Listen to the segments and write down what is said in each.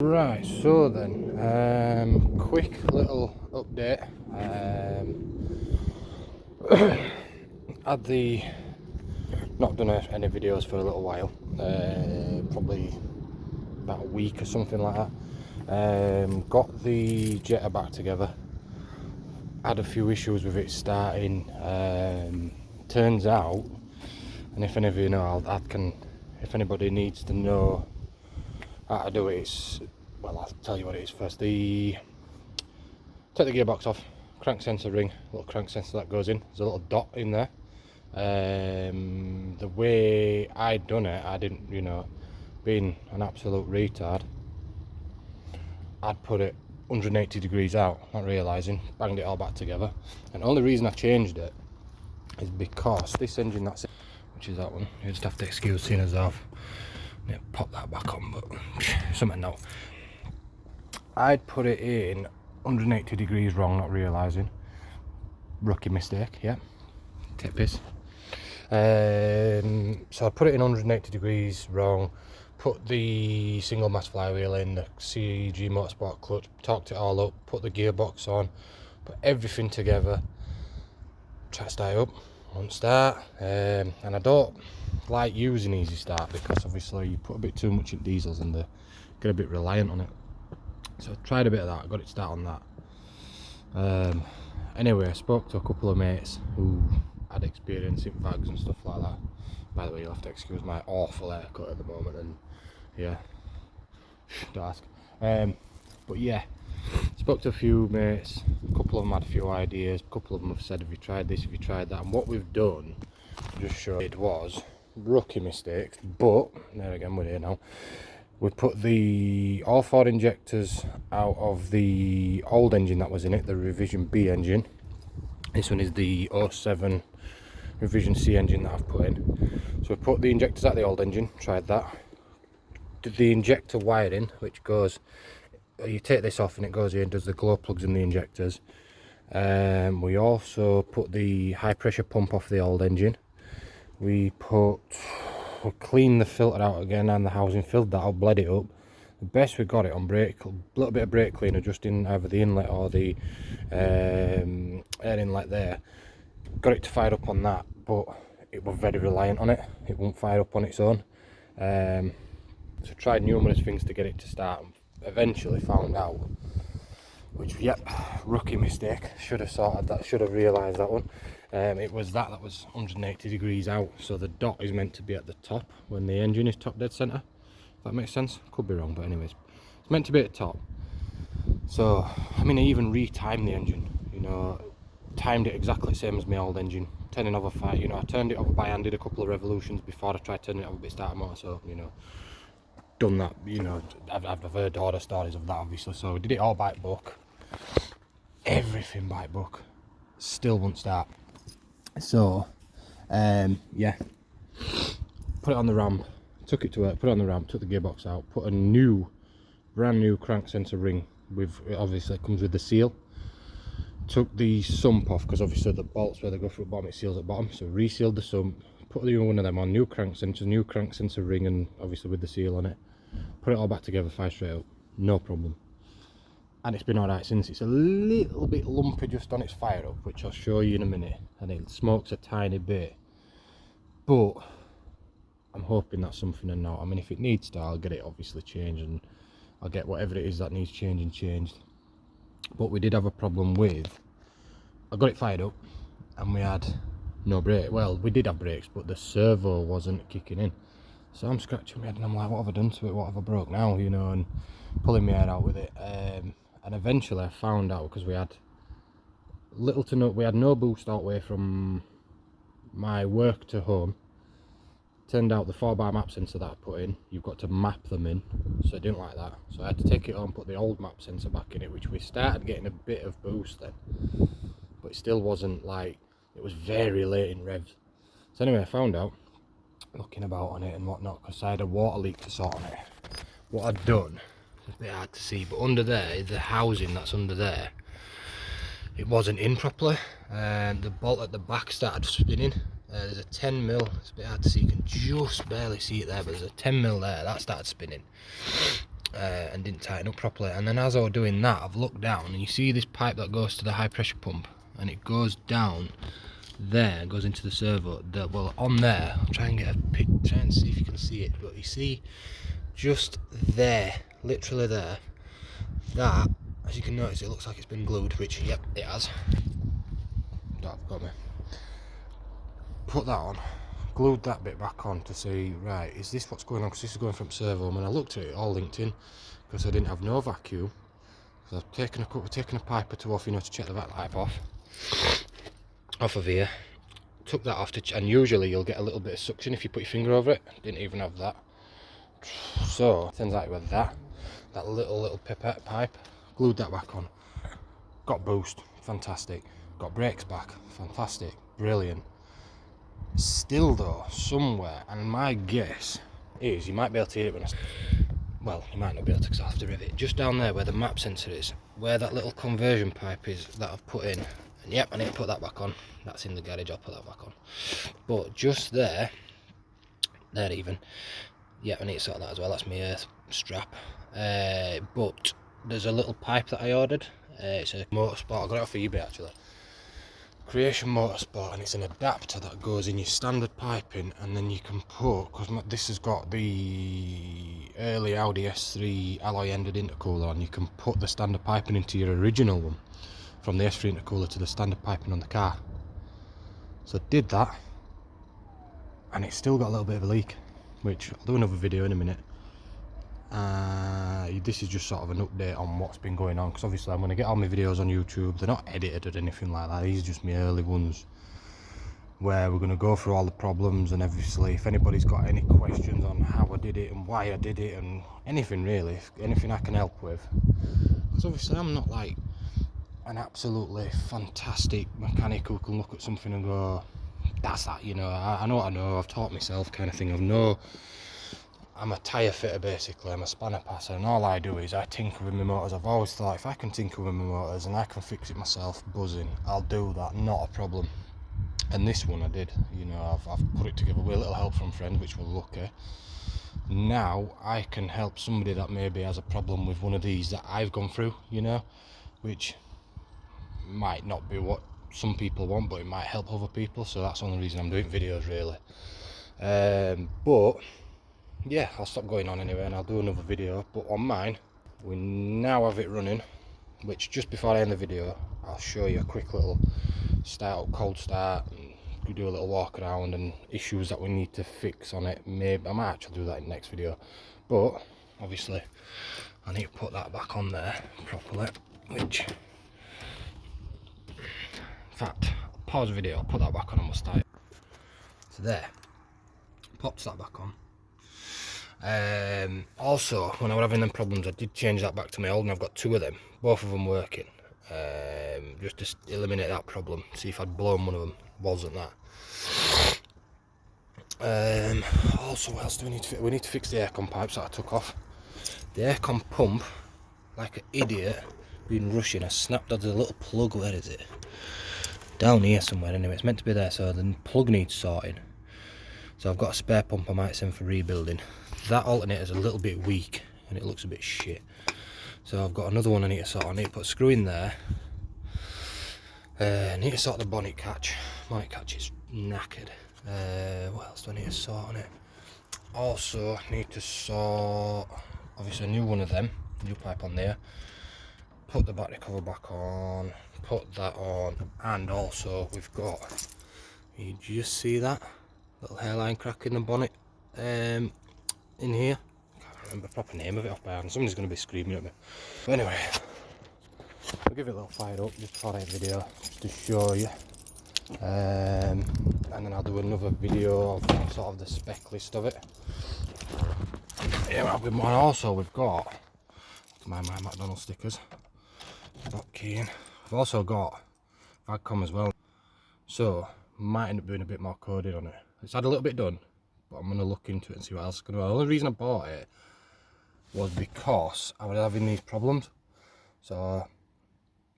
Right, so then, quick little update. Had the not done any videos for a little while, probably about a week or something like that. Got the Jetta back together. Had a few issues with it starting. Turns out, and if any of you know, if anybody needs to know how to do it, well, I'll tell you what it is first. Take the gearbox off, crank sensor ring, little crank sensor that goes in. There's a little dot in there. The way I'd done it, I didn't, being an absolute retard, I'd put it 180 degrees out, not realising, banged it all back together. And the only reason I changed it is because this engine which is that one, you just have to excuse seeing as I've pop that back on, but something no. I'd put it in 180 degrees wrong, not realising. Rookie mistake, yeah. Take piss. So I put it in 180 degrees wrong, put the single mass flywheel in, the CG Motorsport clutch, torqued it all up, put the gearbox on, put everything together, try to start it up, won't start. And I don't like using easy start because obviously you put a bit too much in diesels and they get a bit reliant on it. So I tried a bit of that, got it start on that. Anyway, I spoke to a couple of mates who had experience in vags and stuff like that. By the way, you'll have to excuse my awful haircut at the moment, and yeah, don't ask. But yeah, spoke to a few mates, a couple of them had a few ideas, a couple of them have said, have you tried this, have you tried that? And what we've done, just showed it was rookie mistakes, but there again, we're here now. We put all four injectors out of the old engine that was in it, the Revision B engine. This one is the 07 Revision C engine that I've put in. So we put the injectors out of the old engine, tried that. Did the injector wiring, which goes, you take this off and it goes here and does the glow plugs in the injectors. We also put the high pressure pump off the old engine. We cleaned the filter out again and the housing, filled that up, bled it up. The best we got it on brake, a little bit of brake cleaner just in either the inlet or the air inlet there. Got it to fire up on that, but it was very reliant on it. It won't fire up on its own. So tried numerous things to get it to start. Eventually found out, which, yep, rookie mistake. Should have sorted that, should have realised that one. It was that was 180 degrees out, so the dot is meant to be at the top when the engine is top dead centre. If that makes sense, could be wrong, but anyways, it's meant to be at the top. So I mean, I even retimed the engine, timed it exactly the same as my old engine, turning over fire. I turned it over by hand, did a couple of revolutions before I tried turning it over a bit starter motor. So done that. I've heard horror stories of that, obviously. So we did it all by book, everything by book, still won't start. So yeah, put it on the ramp, took it to work, put it on the ramp, took the gearbox out, put a brand new crank sensor ring with, obviously it comes with the seal. Took the sump off because obviously the bolts where they go through the bottom, it seals at the bottom, so resealed the sump, put the one of them on, new crank sensor ring, and obviously with the seal on it, put it all back together, fire straight up, no problem. And it's been alright since. It's a little bit lumpy just on its fire up, which I'll show you in a minute, and it smokes a tiny bit, but I'm hoping that's something or not. I mean, if it needs to, I'll get it obviously changed, and I'll get whatever it is that needs changing changed. But we did have a problem with, I got it fired up and we had no brake. Well, we did have brakes, but the servo wasn't kicking in. So I'm scratching my head and I'm like, what have I done to it, what have I broke now, and pulling my head out with it. And eventually I found out, because we had no boost all the way from my work to home. Turned out the 4x map sensor that I put in, you've got to map them in, so I didn't like that. So I had to take it on, put the old map sensor back in it, which we started getting a bit of boost then, but it still wasn't like, it was very late in revs. So anyway, I found out, looking about on it and whatnot, because I had a water leak to sort on it. What I'd done, it's a bit hard to see, but under there, the housing that's under there, it wasn't in properly, and the bolt at the back started spinning. There's a 10mm, it's a bit hard to see, you can just barely see it there, but there's a 10mm there, that started spinning. and didn't tighten up properly. And then as I was doing that, I've looked down and you see this pipe that goes to the high pressure pump, and it goes down there, goes into the servo. Well, on there, I'll try and get a pic, try and see if you can see it, but you see just there, literally there, that, as you can notice, it looks like it's been glued, which, yep, it has. Got me. Put that on, glued that bit back on to see, right, is this what's going on? Because this is going from servo. When I looked at it, all linked in, because I didn't have no vacuum. So I've taken a pipe or two off, you know, to check the vac pipe off of here. Took that off and usually you'll get a little bit of suction if you put your finger over it. Didn't even have that. So turns out with that little pipette pipe, glued that back on. Got boost, fantastic. Got brakes back, fantastic, brilliant. Still though, somewhere, and my guess is you might be able to hear it when well, you might not be able to because I'll have to rivet it. Just down there where the map sensor is, where that little conversion pipe is that I've put in. And yep, I need to put that back on. That's in the garage, I'll put that back on. But just there even, yep, I need to sort that as well. That's my earth strap. But there's a little pipe that I ordered. It's a Motorsport, I got it off eBay actually. Creation Motorsport, and it's an adapter that goes in your standard piping, and then you can put, because this has got the early Audi S3 alloy ended intercooler on, you can put the standard piping into your original one from the S3 intercooler to the standard piping on the car. So I did that, and it's still got a little bit of a leak, which I'll do another video in a minute. This is just sort of an update on what's been going on, because obviously I'm going to get all my videos on YouTube. They're not edited or anything like that, these are just my early ones where we're going to go through all the problems. And obviously if anybody's got any questions on how I did it and why I did it and anything really, anything I can help with, because obviously I'm not like an absolutely fantastic mechanic who can look at something and go, that's that, you know. I know what I know, I've taught myself kind of thing. I'm a tyre fitter basically, I'm a spanner passer, and all I do is I tinker with my motors. I've always thought if I can tinker with my motors and I can fix it myself, buzzing, I'll do that, not a problem. And this one I did, you know, I've put it together with a little help from friends, which we're lucky. Now I can help somebody that maybe has a problem with one of these that I've gone through, you know, which might not be what some people want, but it might help other people. So that's the only reason I'm doing videos really. But yeah, I'll stop going on anyway and I'll do another video. But on mine, we now have it running, which just before I end the video, I'll show you a quick little start, cold start, and we do a little walk around and issues that we need to fix on it. Maybe I might actually do that in the next video, but obviously I need to put that back on there properly, which, in fact, I'll pause the video, I'll put that back on and we'll start. So there, popped that back on. Also, when I was having them problems, I did change that back to my old, and I've got two of them, both of them working, just to eliminate that problem. See if I'd blown one of them, wasn't that. Also, what else do we need to fix? We need to fix the aircon pipes that I took off. The aircon pump, like an idiot, been rushing. I snapped out the little plug. Where is it? Down here somewhere anyway, it's meant to be there, so the plug needs sorting. So I've got a spare pump I might send for rebuilding. That alternator's a little bit weak and it looks a bit shit. So I've got another one I need to sort. I need to put a screw in there. I need to sort the bonnet catch. Bonnet catch is knackered. What else do I need to sort on it? Also I need to sort, obviously a new one of them, new pipe on there. Put the battery cover back on, put that on, and also we've got, you just see that little hairline crack in the bonnet in here. I can't remember the proper name of it off by hand. Somebody's going to be screaming at me. But anyway, I'll give it a little fire up just before I end the video, just to show you. And then I'll do another video of sort of the spec list of it. Yeah, and also we've got my McDonald's stickers. Got keying. I've also got VAGCOM as well. So might end up doing a bit more coding on it. It's had a little bit done, but I'm going to look into it and see what else I can do. The only reason I bought it was because I was having these problems. So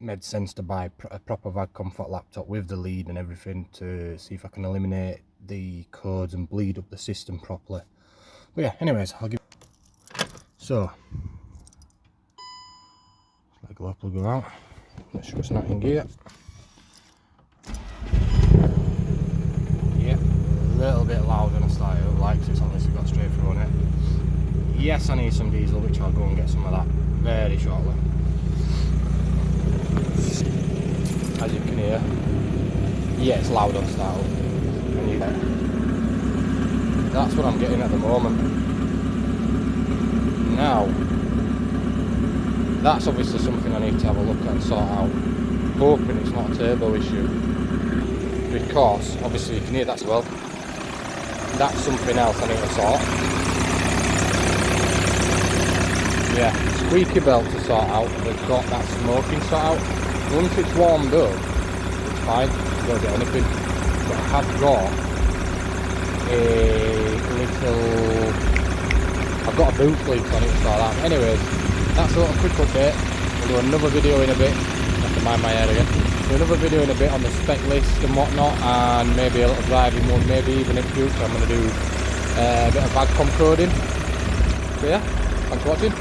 it made sense to buy a proper VAGCOM for laptop with the lead and everything to see if I can eliminate the codes and bleed up the system properly. But yeah, anyways, I'll give. So glow plug go out. Make sure it's not in gear. Yeah, a little bit loud when I start it up, like, 'cause it's obviously got straight through on it. Yes, I need some diesel, which I'll go and get some of that very shortly. As you can hear, yeah, it's loud on start up. And that's what I'm getting at the moment. Now, that's obviously something I need to have a look at and sort out. Hoping it's not a turbo issue, because obviously you can hear that as well. That's something else I need to sort. Yeah, squeaky belt to sort out. They've got that smoking sort out. Once it's warmed up, it's fine. You don't get anything. But I have got I've got a boot leak on it, so that. Anyways, that's a little quick update. We'll do another video in a bit. I have to mind my head again. Do another video in a bit on the spec list and whatnot, and maybe a little driving one, maybe even in future I'm going to do a bit of bag comp coding. So yeah, thanks for watching.